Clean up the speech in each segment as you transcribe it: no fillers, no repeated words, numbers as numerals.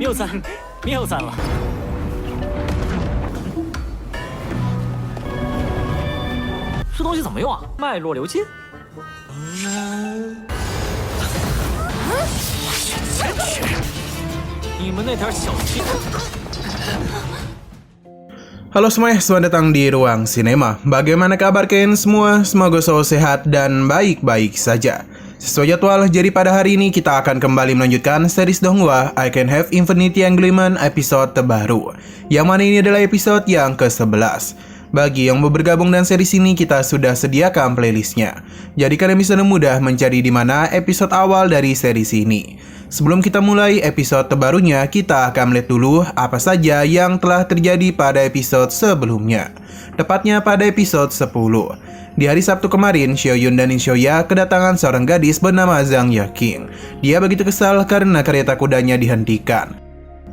谬散了。这东西怎么用啊？脉络流金。你们那点小鸡。Halo semuanya, selamat datang di Ruang Sinema. Bagaimana kabar kalian semua? Semoga selalu sehat dan baik-baik saja. Sesuai jadwal, jadi pada hari ini kita akan kembali melanjutkan series Donghua I Can Have Infinity Engagement episode terbaru, yang mana ini adalah episode yang ke-11. Bagi yang mau bergabung dengan series ini, kita sudah sediakan playlistnya, jadi kalian bisa mudah mencari di mana episode awal dari series ini. Sebelum kita mulai episode terbarunya, kita akan melihat dulu apa saja yang telah terjadi pada episode sebelumnya. Tepatnya pada episode 10. Di hari Sabtu kemarin, Xiaoyun dan Inshoya kedatangan seorang gadis bernama Zhang Yaking. Dia begitu kesal karena kereta kudanya dihentikan.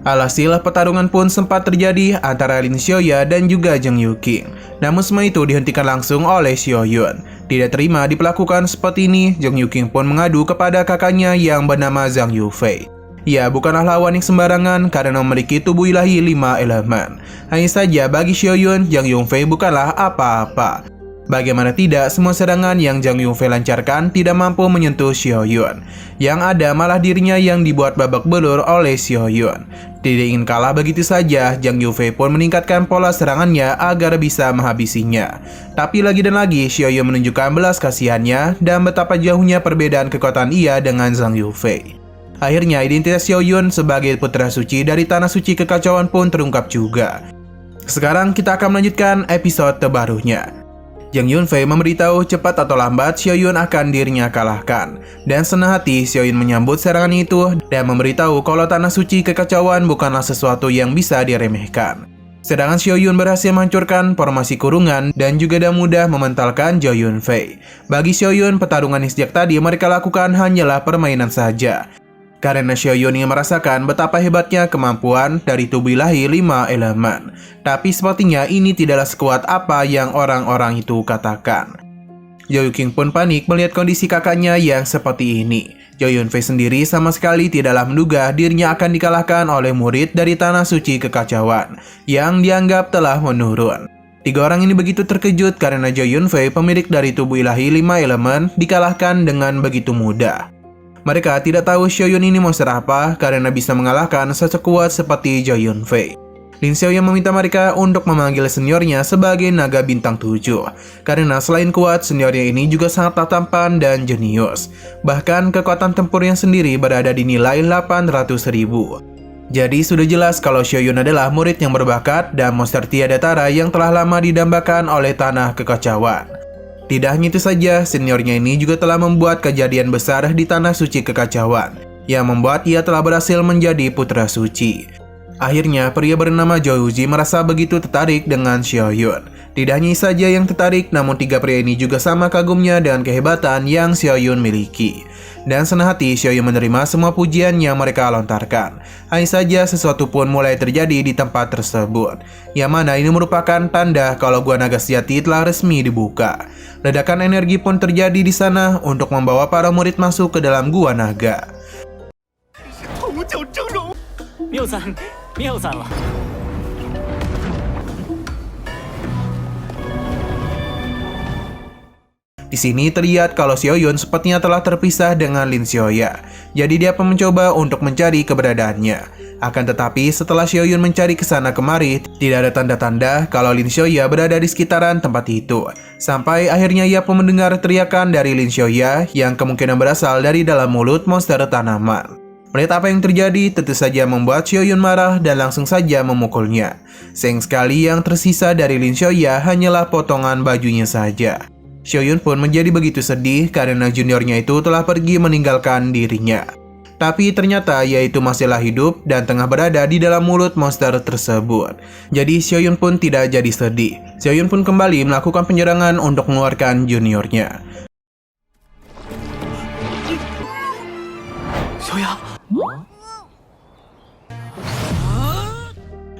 Alhasil, pertarungan pun sempat terjadi antara Lin Xiaoya dan juga Zhang Yuqing. Namun semua itu dihentikan langsung oleh Xiaoyun. Tidak terima diperlakukan seperti ini, Zhang Yuqing pun mengadu kepada kakaknya yang bernama Zhang Yufei. Ia bukanlah lawan yang sembarangan karena memiliki tubuh ilahi 5 elemen. Hanya saja bagi Xiaoyun, Zhang Yufei bukanlah apa-apa. Bagaimana tidak, semua serangan yang Zhang Yufei lancarkan tidak mampu menyentuh Xiaoyun. Yang ada malah dirinya yang dibuat babak belur oleh Xiaoyun. Tidak ingin kalah begitu saja, Zhang Yufei pun meningkatkan pola serangannya agar bisa menghabisinya. Tapi lagi dan lagi, Xiaoyun menunjukkan belas kasihannya dan betapa jauhnya perbedaan kekuatan ia dengan Zhang Yufei. Akhirnya, identitas Xiaoyun sebagai putra suci dari Tanah Suci Kekacauan pun terungkap juga. Sekarang kita akan melanjutkan episode terbarunya. Zhang Yunfei memberitahu cepat atau lambat Xiaoyun akan dirinya kalahkan. Dan senang hati Xiaoyun menyambut serangan itu dan memberitahu kalau Tanah Suci Kekacauan bukanlah sesuatu yang bisa diremehkan. Sedangkan Xiaoyun berhasil menghancurkan formasi kurungan dan juga dengan mudah mementalkan Zhao Yunfei. Bagi Xiaoyun, pertarungan yang sejak tadi mereka lakukan hanyalah permainan saja. Karena Xiaoyun ingin merasakan betapa hebatnya kemampuan dari tubuh ilahi 5 elemen. Tapi sepertinya ini tidaklah sekuat apa yang orang-orang itu katakan. Zhao Yuqing pun panik melihat kondisi kakaknya yang seperti ini. Zhao Yunfei sendiri sama sekali tidaklah menduga dirinya akan dikalahkan oleh murid dari Tanah Suci Kekacauan yang dianggap telah menurun. Tiga orang ini begitu terkejut karena Zhao Yunfei, pemilik dari tubuh ilahi 5 elemen, dikalahkan dengan begitu mudah. Mereka tidak tahu Xiaoyun ini monster apa karena bisa mengalahkan sekuat seperti Zhao Yunfei. Lin Xiaoya meminta mereka untuk memanggil seniornya sebagai naga bintang 7. Karena selain kuat, seniornya ini juga sangat tampan dan jenius. Bahkan kekuatan tempurnya sendiri berada di nilai 800.000. Jadi sudah jelas kalau Xiaoyun adalah murid yang berbakat dan monster tiada tara yang telah lama didambakan oleh Tanah Kekacauan. Tidak hanya itu saja, seniornya ini juga telah membuat kejadian besar di Tanah Suci Kekacauan, yang membuat ia telah berhasil menjadi putra suci. Akhirnya, pria bernama Zhou Yuji merasa begitu tertarik dengan Xiaoyun. Tidak hanya saja yang tertarik, namun tiga pria ini juga sama kagumnya dengan kehebatan yang Xiaoyun miliki. Dan senang hati Xiaoyun menerima semua pujian yang mereka lontarkan. Hanya saja sesuatu pun mulai terjadi di tempat tersebut, yang mana ini merupakan tanda kalau Gua Naga Sejati telah resmi dibuka. Ledakan energi pun terjadi di sana untuk membawa para murid masuk ke dalam Gua Naga. 谬散了。 Di sini terlihat kalau Xiaoyun sepertinya telah terpisah dengan Lin Xiaoya. Jadi dia pun mencoba untuk mencari keberadaannya. Akan tetapi setelah Xiaoyun mencari kesana kemari, tidak ada tanda-tanda kalau Lin Xiaoya berada di sekitaran tempat itu. Sampai akhirnya ia pun mendengar teriakan dari Lin Xiaoya yang kemungkinan berasal dari dalam mulut monster tanaman. Melihat apa yang terjadi, tentu saja membuat Xiaoyun marah dan langsung saja memukulnya. Sayang sekali yang tersisa dari Lin Xiaoya hanyalah potongan bajunya saja. Xiaoyun pun menjadi begitu sedih karena juniornya itu telah pergi meninggalkan dirinya. Tapi ternyata ia itu masihlah hidup dan tengah berada di dalam mulut monster tersebut. Jadi Xiaoyun pun tidak jadi sedih. Xiaoyun pun kembali melakukan penyerangan untuk mengeluarkan juniornya. Xiaoya.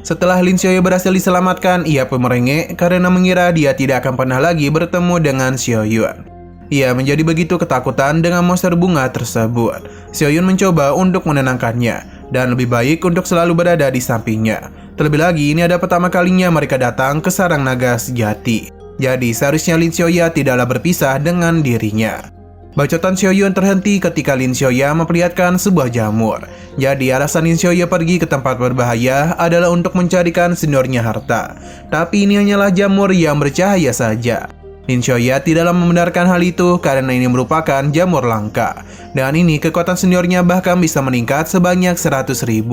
Setelah Lin Xiaoya berhasil diselamatkan, ia pun merengek karena mengira dia tidak akan pernah lagi bertemu dengan Xiaoyun. Ia menjadi begitu ketakutan dengan monster bunga tersebut. Xiaoyun mencoba untuk menenangkannya, dan lebih baik untuk selalu berada di sampingnya. Terlebih lagi, ini ada pertama kalinya mereka datang ke sarang naga sejati. Jadi seharusnya Lin Xiaoya tidaklah berpisah dengan dirinya. Bacotan Xiaoyun terhenti ketika Lin Xiaoya memperlihatkan sebuah jamur. Jadi alasan Lin Xiaoya pergi ke tempat berbahaya adalah untuk mencarikan seniornya harta. Tapi ini hanyalah jamur yang bercahaya saja. Lin Xiaoya tidaklah membenarkan hal itu karena ini merupakan jamur langka. Dengan ini kekuatan seniornya bahkan bisa meningkat sebanyak 100.000.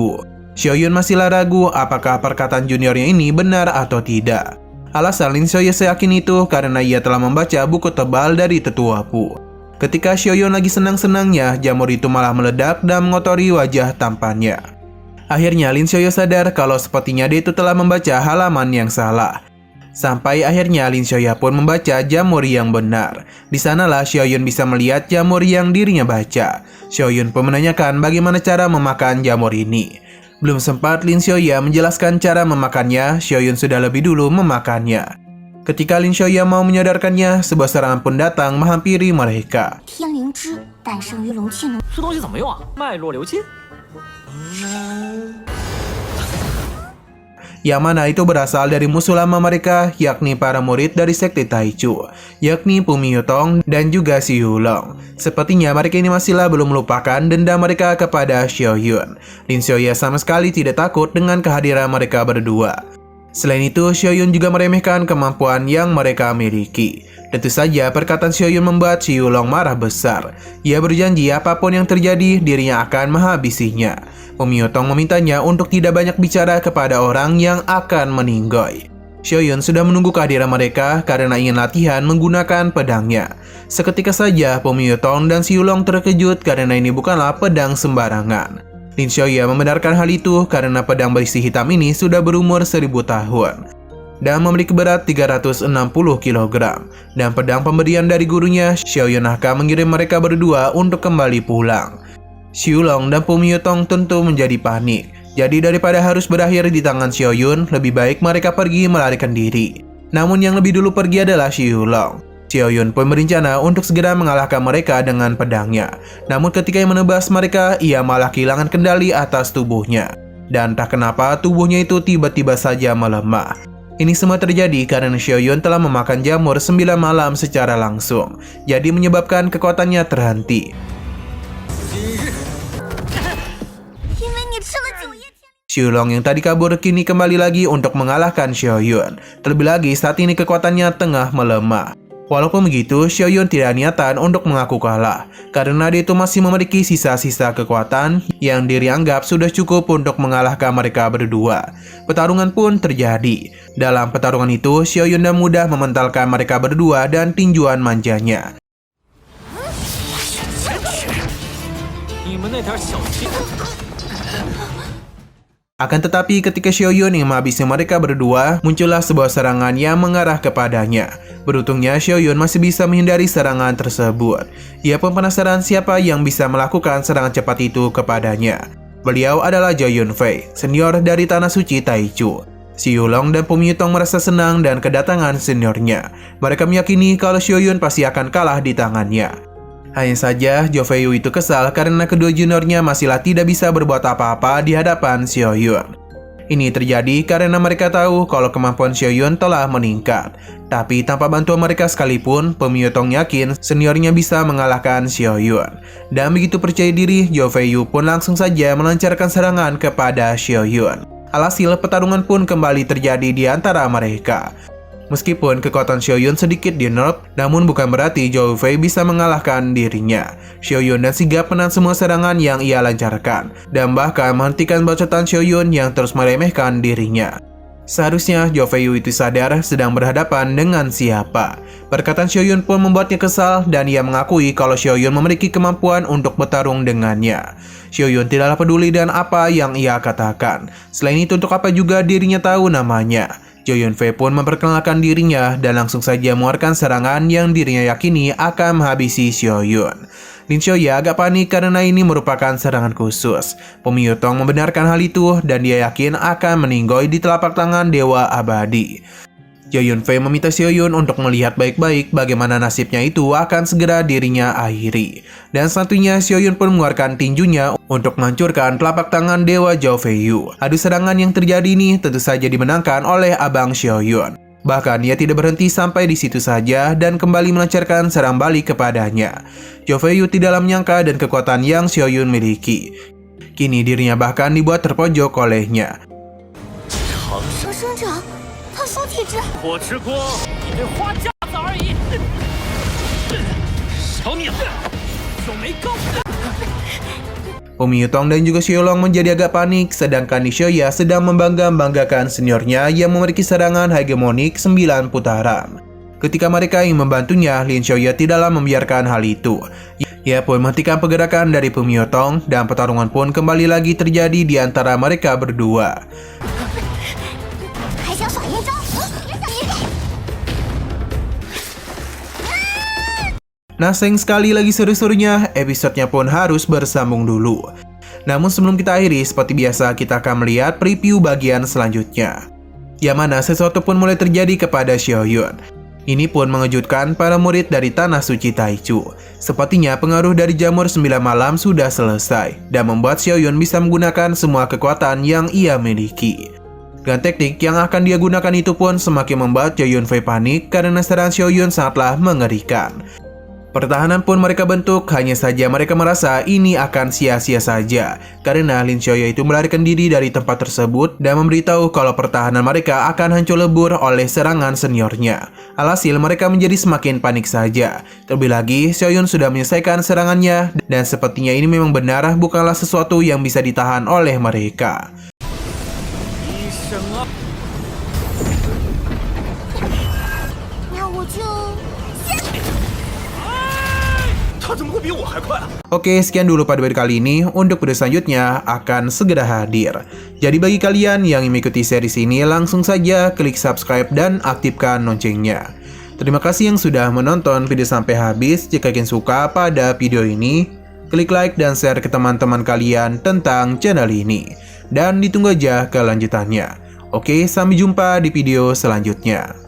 Xiaoyun masihlah ragu apakah perkataan juniornya ini benar atau tidak. Alasan Lin Xiaoya yakin itu karena ia telah membaca buku tebal dari tetua Pu. Ketika Xiaoyun lagi senang-senangnya, jamur itu malah meledak dan mengotori wajah tampannya. Akhirnya Lin Xiaoya sadar kalau sepertinya dia itu telah membaca halaman yang salah. Sampai akhirnya Lin Xiaoya pun membaca jamur yang benar. Di sanalah Xiaoyun bisa melihat jamur yang dirinya baca. Xiaoyun pun menanyakan bagaimana cara memakan jamur ini. Belum sempat Lin Xiaoya menjelaskan cara memakannya, Xiaoyun sudah lebih dulu memakannya. Ketika Lin Xiaoya mau menyadarkannya, sebuah serangan pun datang menghampiri mereka. 天灵芝诞生于龙气农。这东西怎么用啊？脉络流金。 Yang mana itu berasal dari musuh lama mereka, yakni para murid dari sekte Taichu, yakni Pu Miyutong dan juga Si Yulong. Sepertinya mereka ini masihlah belum melupakan dendam mereka kepada Xiaoyun. Lin Xiaoya sama sekali tidak takut dengan kehadiran mereka berdua. Selain itu, Xiaoyun juga meremehkan kemampuan yang mereka miliki. Tentu saja perkataan Xiaoyun membuat Si Yulong marah besar. Ia berjanji apapun yang terjadi, dirinya akan menghabisinya. Pu Miyutong memintanya untuk tidak banyak bicara kepada orang yang akan meninggoy. Xiaoyun sudah menunggu kehadiran mereka karena ingin latihan menggunakan pedangnya. Seketika saja Pu Miyutong dan Si Yulong terkejut karena ini bukanlah pedang sembarangan. Lin Xiaoya membenarkan hal itu karena pedang berisi hitam ini sudah berumur 1000 tahun dan memiliki berat 360 kg. Dan pedang pemberian dari gurunya, Xiaoyun akan mengirim mereka berdua untuk kembali pulang. Si Yulong dan Pu Miyutong tentu menjadi panik. Jadi daripada harus berakhir di tangan Xiaoyun, lebih baik mereka pergi melarikan diri. Namun yang lebih dulu pergi adalah Si Yulong. Xiaoyun pun berencana untuk segera mengalahkan mereka dengan pedangnya. Namun ketika ia menebas mereka, ia malah kehilangan kendali atas tubuhnya. Dan tak kenapa tubuhnya itu tiba-tiba saja melemah. Ini semua terjadi karena Xiaoyun telah memakan jamur 9 malam secara langsung. Jadi menyebabkan kekuatannya terhenti. Si Yulong yang tadi kabur kini kembali lagi untuk mengalahkan Xiaoyun. Terlebih lagi saat ini kekuatannya tengah melemah. Walaupun begitu, Xiaoyun tidak niatan untuk mengaku kalah, karena dia itu masih memiliki sisa-sisa kekuatan yang diri anggap sudah cukup untuk mengalahkan mereka berdua. Pertarungan pun terjadi. Dalam pertarungan itu, Xiaoyun dan mudah mementalkan mereka berdua dan tinjuan manjanya. Akan tetapi ketika Xiaoyun yang menghabisi mereka berdua, muncullah sebuah serangan yang mengarah kepadanya. Beruntungnya Xiaoyun masih bisa menghindari serangan tersebut. Ia pun penasaran siapa yang bisa melakukan serangan cepat itu kepadanya. Beliau adalah Zhao Yunfei, senior dari Tanah Suci Taichu. Si Yulong dan Pu Miyutong merasa senang dan kedatangan seniornya. Mereka meyakini kalau Xiaoyun pasti akan kalah di tangannya. Hanya saja, Zhao Feiyu itu kesal karena kedua juniornya masihlah tidak bisa berbuat apa-apa di hadapan Xiaoyun. Ini terjadi karena mereka tahu kalau kemampuan Xiaoyun telah meningkat. Tapi tanpa bantuan mereka sekalipun, Pu Miyutong yakin seniornya bisa mengalahkan Xiaoyun. Dan begitu percaya diri, Zhao Feiyu pun langsung saja melancarkan serangan kepada Xiaoyun. Alhasil, pertarungan pun kembali terjadi di antara mereka. Meskipun kekuatan Xiaoyun sedikit di-nerf, namun bukan berarti Zhao Fei bisa mengalahkan dirinya. Xiaoyun dan sigap menang semua serangan yang ia lancarkan, dan bahkan menghentikan bacotan Xiaoyun yang terus meremehkan dirinya. Seharusnya Zhao Feiyu itu sadar sedang berhadapan dengan siapa. Perkataan Xiaoyun pun membuatnya kesal dan ia mengakui kalau Xiaoyun memiliki kemampuan untuk bertarung dengannya. Xiaoyun tidaklah peduli dengan apa yang ia katakan. Selain itu, untuk apa juga dirinya tahu namanya. Zhao Yunfei pun memperkenalkan dirinya dan langsung saja mengeluarkan serangan yang dirinya yakini akan menghabisi Xiaoyun. Lin Xiaoya agak panik karena ini merupakan serangan khusus. Pu Miyutong membenarkan hal itu dan dia yakin akan meninggoy di telapak tangan Dewa Abadi. Jo Yunfei meminta Xiaoyun untuk melihat baik-baik bagaimana nasibnya itu akan segera dirinya akhiri. Dan satunya Xiaoyun pun mengeluarkan tinjunya untuk menghancurkan telapak tangan Dewa Zhao Feiyu. Adu serangan yang terjadi ini tentu saja dimenangkan oleh Abang Xiaoyun. Bahkan ia tidak berhenti sampai di situ saja dan kembali melancarkan serang balik kepadanya. Zhao Feiyu tidak menyangka dan kekuatan yang Xiaoyun miliki. Kini dirinya bahkan dibuat terpojok olehnya. 蛇生长，特殊体质。我吃锅，一堆花架子而已。瞧你了，有没够？ Umi Yutong dan juga Xiaolong menjadi agak panik, sedangkan Nishioya sedang membangga-banggakan seniornya yang memiliki serangan hegemonik 9 putaran. Ketika mereka ingin membantunya, Lin Xiaoya tidaklah membiarkan hal itu. Ia pun menghentikan pergerakan dari Umi Yutong dan pertarungan pun kembali lagi terjadi di antara mereka berdua. 还想耍阴招？别想阴招！ Nah, sayang sekali lagi seru-serunya, episodenya pun harus bersambung dulu. Namun sebelum kita akhiri, seperti biasa kita akan melihat preview bagian selanjutnya. Yang mana sesuatu pun mulai terjadi kepada Xiaoyun. Ini pun mengejutkan para murid dari Tanah Suci Taichu. Sepertinya pengaruh dari jamur 9 malam sudah selesai, dan membuat Xiaoyun bisa menggunakan semua kekuatan yang ia miliki. Dan teknik yang akan dia gunakan itu pun semakin membuat Jo Yunfei panik karena serangan Xiaoyun sangatlah mengerikan. Pertahanan pun mereka bentuk, hanya saja mereka merasa ini akan sia-sia saja karena Lin Xiaoya itu melarikan diri dari tempat tersebut dan memberitahu kalau pertahanan mereka akan hancur lebur oleh serangan seniornya. Alhasil mereka menjadi semakin panik saja. Terlebih lagi, Xiaoyun sudah menyelesaikan serangannya dan sepertinya ini memang benar bukanlah sesuatu yang bisa ditahan oleh mereka. 那我就 他怎么会比我还快啊？ Oke, sekian dulu pada video kali ini. Untuk video selanjutnya akan segera hadir. Jadi bagi kalian yang mengikuti series ini, langsung saja klik subscribe dan aktifkan loncengnya. Terima kasih yang sudah menonton video sampai habis. Jika kalian suka pada video ini, klik like dan share ke teman-teman kalian tentang channel ini. Dan ditunggu aja kelanjutannya. Oke, sampai jumpa di video selanjutnya.